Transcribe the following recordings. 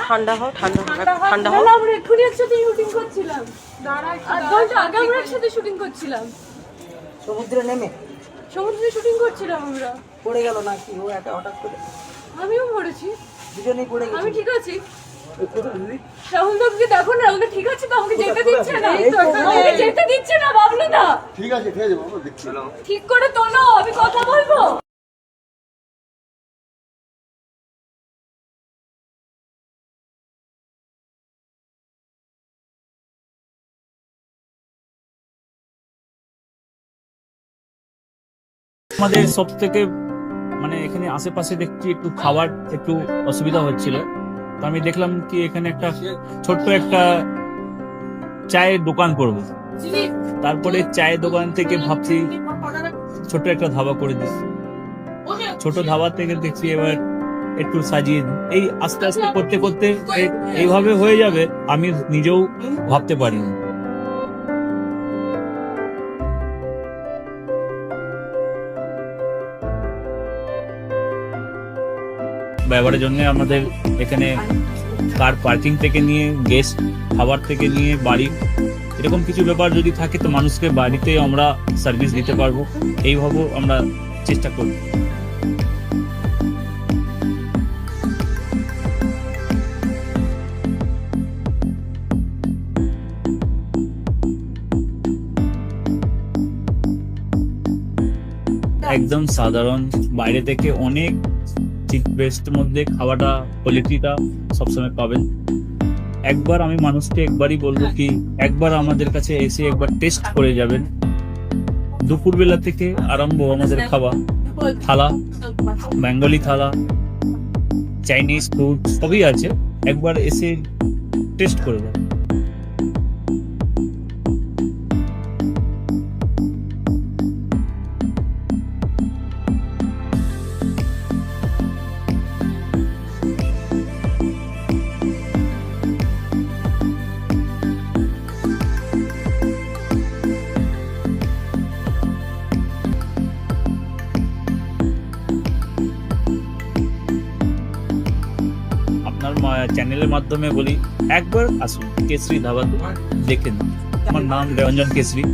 ঠান্ডা হও, ঠান্ডা ঠান্ডা হও। আমরা এক্ষুনি একসাথে শুটিং করছিলাম, আধ ঘন্টা আগে আমরা একসাথে শুটিং করছিলাম, সমুদ্রে নেমে সমুদ্রে শুটিং করছিলাম আমরা। পড়ে গেল নাকি ও একা হঠাৎ করে? আমিও পড়েছি, দুজনেই পড়ে গেছি। আমি ঠিক আছি। রাহুল দাকে দেখো না, রাহুল ঠিক আছে তো? আমাকে যেতে দিচ্ছে না, আমাকে যেতে দিচ্ছে না বাবলু দা। ঠিক আছে ঠিক আছে বাবা, দেখছি। ঠিক করে তোলো, আমি কথা বলবো। আমাদের সব থেকে মানে এখানে আশেপাশে দেখছি একটু খাবার একটু অসুবিধা হচ্ছিল, তো আমি দেখলাম কি এখানে একটা ছোট্ট একটা চায়ের দোকান করব। তারপরে চায়ের দোকান থেকে ভাবছি ছোট একটা ধাবা করে দিই। ছোট ধাবা থেকে দেখছি এবার একটু সাজিয়ে দিই। এই আস্তে আস্তে করতে করতে এইভাবে হয়ে যাবে আমি নিজেও ভাবতে পারিনি। ব্যবহারের জন্য আমাদের এখানে কার পার্কিং থেকে নিয়ে গেস্ট খাবার থেকে নিয়ে বাড়ি এরকম কিছু ব্যাপার যদি থাকে তো মানুষকে বাড়িতে আমরা সার্ভিস দিতে পারবো, এইভাবেও আমরা চেষ্টা করব। একদম সাধারণ, বাইরে থেকে অনেক চিপ বেস্টের মধ্যে খাওয়াটা কোয়ালিটিটা সবসময় পাবেন। একবার আমি মানুষকে একবারই বলবো কি একবার আমাদের কাছে এসে একবার টেস্ট করে যাবেন। দুপুরবেলা থেকে আরম্ভ আমাদের খাওয়া, থালা, বেঙ্গলি থালা, চাইনিজ ফুড সবই আছে, একবার এসে টেস্ট করে যাবেন। চ্যানেলের মাধ্যমে বলি একবার আসুন কেশরী ধাবাতে, দেখেন। আমার নাম Ranjan Keshari.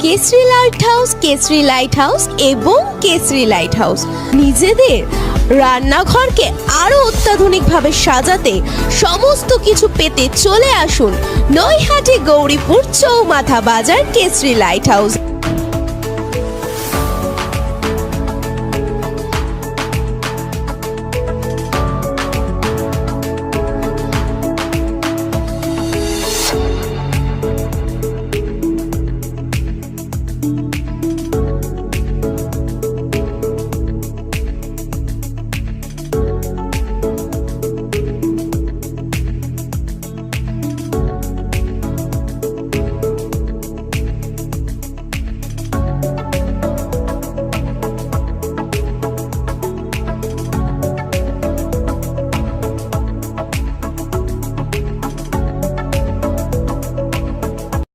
Keshari light house, Keshari light house এবং কেশরী লাইট হাউস নিজেদের রান্নাঘরকে আরো অত্যাধুনিকভাবে সাজাতে সমস্ত কিছু পেতে চলে আসুন নৈহাটি গৌরীপুর চৌমাথা বাজার কেশরী লাইট হাউস।